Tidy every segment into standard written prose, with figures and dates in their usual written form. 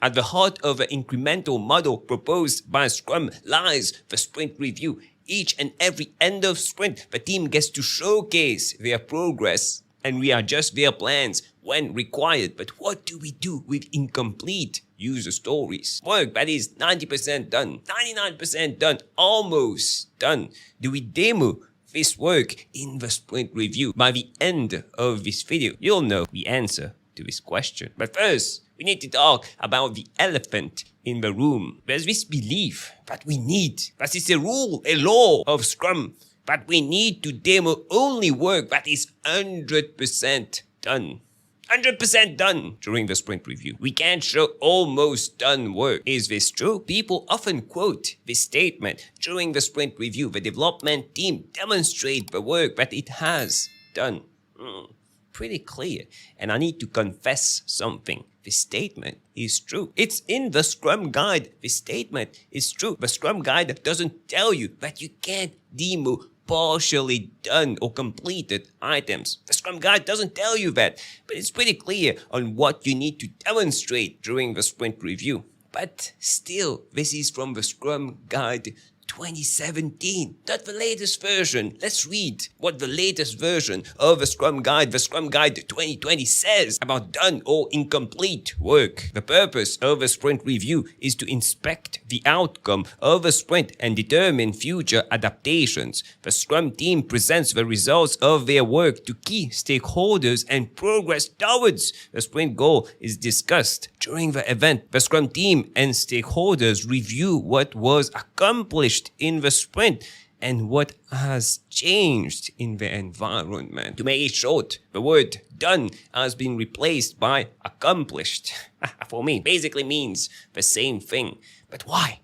At the heart of the incremental model proposed by Scrum lies the sprint review. Each and every end of sprint, the team gets to showcase their progress and readjust their plans when required. But what do we do with incomplete user stories? Work that is 90% done, 99% done, almost done. Do we demo this work in the sprint review? By the end of this video, you'll know the answer to this question. But first, we need to talk about the elephant in the room. There's this belief that that is a rule, a law of Scrum, that we need to demo only work that is 100% done. 100% done during the sprint review. We can't show almost done work. Is this true? People often quote this statement during the sprint review. The development team demonstrates the work that it has done. Pretty clear. And I need to confess something. This statement is true. It's in the Scrum Guide. This statement is true. The Scrum Guide doesn't tell you that you can't demo partially done or completed items. The Scrum Guide doesn't tell you that, but it's pretty clear on what you need to demonstrate during the sprint review. But still, this is from the Scrum Guide 2017, not the latest version. Let's read what the latest version of the Scrum Guide 2020 says about done or incomplete work. The purpose of a sprint review is to inspect the outcome of a sprint and determine future adaptations. The Scrum team presents the results of their work to key stakeholders and progress towards the sprint goal is discussed. During the event, the Scrum team and stakeholders review what was accomplished in the sprint and what has changed in the environment. To make it short, the word done has been replaced by accomplished. For me, basically means the same thing. But why?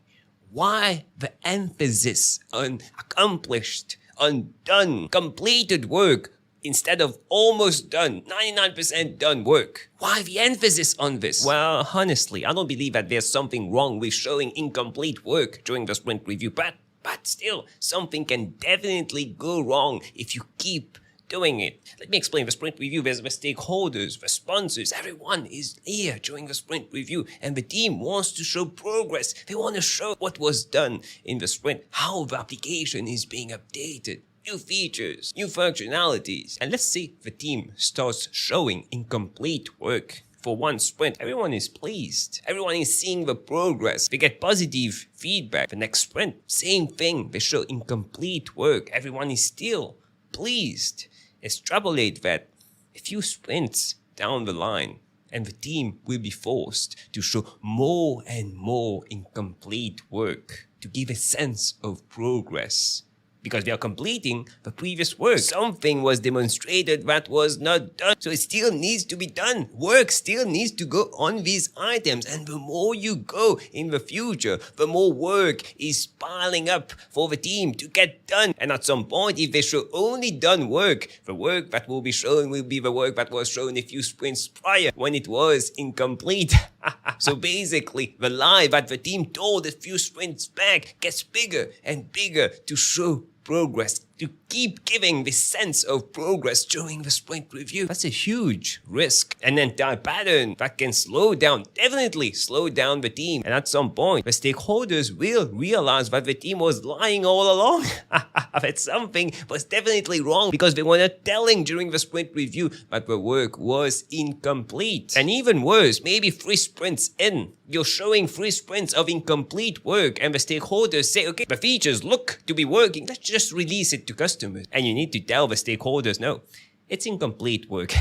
Why the emphasis on accomplished, on done, completed work instead of almost done, 99% done work? Why the emphasis on this? Well, honestly, I don't believe that there's something wrong with showing incomplete work during the sprint review, but still, something can definitely go wrong if you keep doing it. Let me explain. The sprint review, there's the stakeholders, the sponsors, everyone is here during the sprint review, and the team wants to show progress. They want to show what was done in the sprint, how the application is being updated, new features, new functionalities. And let's see the team starts showing incomplete work. For one sprint, everyone is pleased. Everyone is seeing the progress. They get positive feedback. The next sprint, same thing. They show incomplete work. Everyone is still pleased. Extrapolate that a few sprints down the line, and the team will be forced to show more and more incomplete work to give a sense of progress. Because they are completing the previous work. Something was demonstrated that was not done. So it still needs to be done. Work still needs to go on these items. And the more you go in the future, the more work is piling up for the team to get done. And at some point, if they show only done work, the work that will be shown will be the work that was shown a few sprints prior when it was incomplete. So basically, the lie that the team told a few sprints back gets bigger and bigger to show progress, to keep giving this sense of progress during the sprint review. That's a huge risk, an entire pattern that can definitely slow down the team. And at some point, the stakeholders will realize that the team was lying all along. That something was definitely wrong because they were not telling during the sprint review that the work was incomplete. And even worse, maybe 3 sprints in, you're showing 3 sprints of incomplete work and the stakeholders say, okay, the features look to be working, let's just release it to customers. And you need to tell the stakeholders, no, it's incomplete work.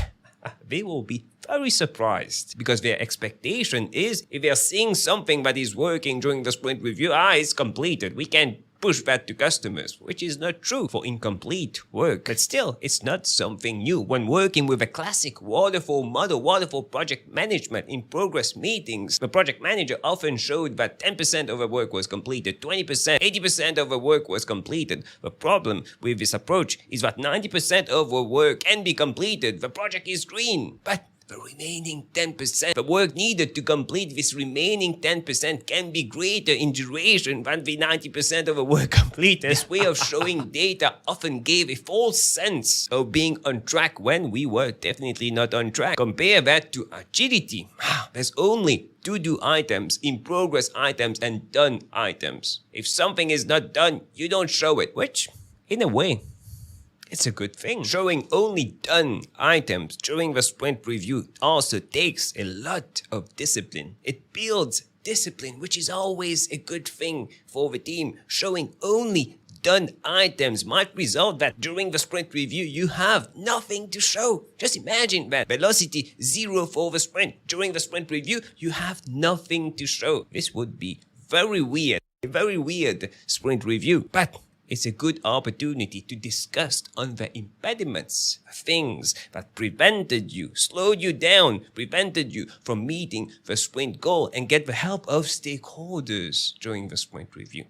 They will be very surprised because their expectation is if they're seeing something that is working during the sprint review, it's completed. We can push that to customers, which is not true for incomplete work. But still, it's not something new. When working with a classic waterfall model, waterfall project management in progress meetings, the project manager often showed that 10% of the work was completed, 20%, 80% of the work was completed. The problem with this approach is that 90% of the work can be completed. The project is green, but the remaining 10%. The work needed to complete this remaining 10% can be greater in duration than the 90% of the work complete. This way of showing data often gave a false sense of being on track when we were definitely not on track. Compare that to agility. There's only to-do items, in-progress items, and done items. If something is not done, you don't show it, which, in a way, it's a good thing. Showing only done items during the sprint review also takes a lot of discipline. It builds discipline, which is always a good thing for the team. Showing only done items might result that during the sprint review you have nothing to show. Just imagine that. Velocity 0 for the sprint. During the sprint review you have nothing to show. This would be very weird. A very weird sprint review. But it's a good opportunity to discuss on the impediments, things that prevented you, slowed you down, prevented you from meeting the sprint goal, and get the help of stakeholders during the sprint review.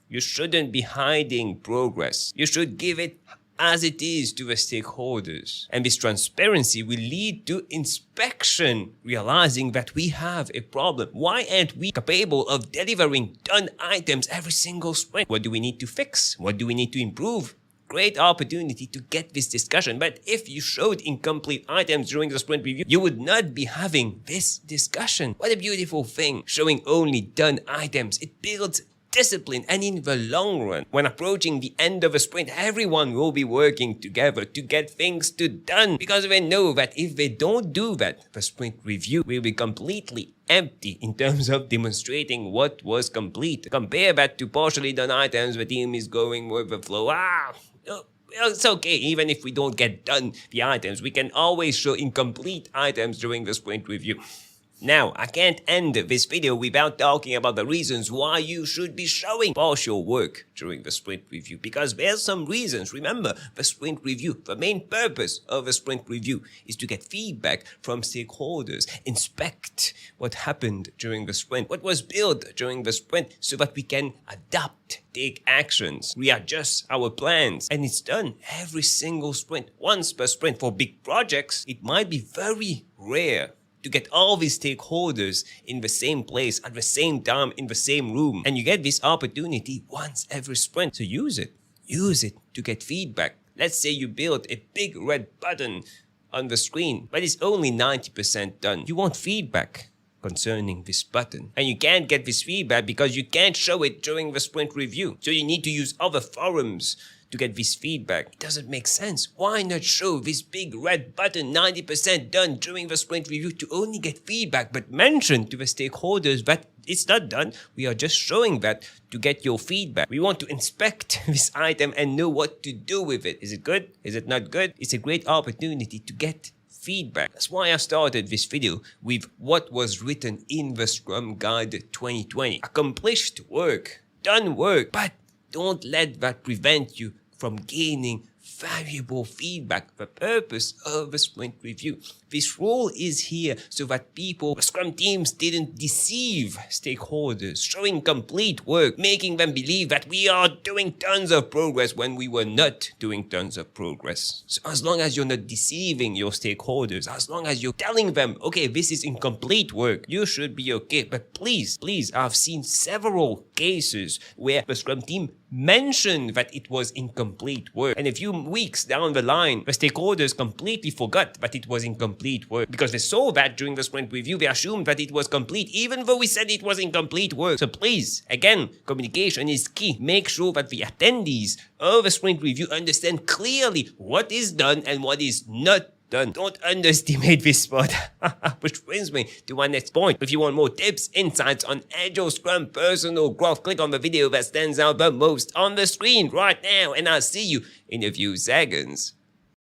You shouldn't be hiding progress. You should give it as it is to the stakeholders. And this transparency will lead to inspection, realizing that we have a problem. Why aren't we capable of delivering done items every single sprint? What do we need to fix? What do we need to improve? Great opportunity to get this discussion. But if you showed incomplete items during the sprint review, you would not be having this discussion. What a beautiful thing. Showing only done items. It builds discipline, and in the long run, when approaching the end of a sprint, everyone will be working together to get things done, because they know that if they don't do that, the sprint review will be completely empty in terms of demonstrating what was complete. Compare that to partially done items. The team is going with the flow. It's okay, even if we don't get done the items, we can always show incomplete items during the sprint review. Now, I can't end this video without talking about the reasons why you should be showing partial work during the sprint review, because there's some reasons. Remember, the sprint review, the main purpose of the sprint review is to get feedback from stakeholders, inspect what happened during the sprint, what was built during the sprint, so that we can adapt, take actions, readjust our plans, and it's done every single sprint, once per sprint. For big projects, it might be very rare to get all these stakeholders in the same place at the same time in the same room. And you get this opportunity once every sprint. So use it. Use it to get feedback. Let's say you build a big red button on the screen, but it's only 90% done. You want feedback concerning this button. And you can't get this feedback because you can't show it during the sprint review. So you need to use other forums to get this feedback. It doesn't make sense. Why not show this big red button 90% done during the sprint review to only get feedback, but mention to the stakeholders that it's not done. We are just showing that to get your feedback. We want to inspect this item and know what to do with it. Is it good? Is it not good? It's a great opportunity to get feedback. That's why I started this video with what was written in the Scrum Guide 2020. Accomplished work, done work, but don't let that prevent you from gaining valuable feedback. The purpose of the sprint review. This rule is here so that people, Scrum teams, didn't deceive stakeholders, showing complete work, making them believe that we are doing tons of progress when we were not doing tons of progress. So as long as you're not deceiving your stakeholders, as long as you're telling them, okay, this is incomplete work, you should be okay. But please, I've seen several cases where the Scrum team mentioned that it was incomplete work, and a few weeks down the line, the stakeholders completely forgot that it was incomplete work, because they saw that during the sprint review, they assumed that it was complete, even though we said it was incomplete work. So please, again, communication is key. Make sure that the attendees of the sprint review understand clearly what is done and what is not done. Don't underestimate this part. Which brings me to my next point. If you want more tips, insights on Agile Scrum personal growth, click on the video that stands out the most on the screen right now, and I'll see you in a few seconds.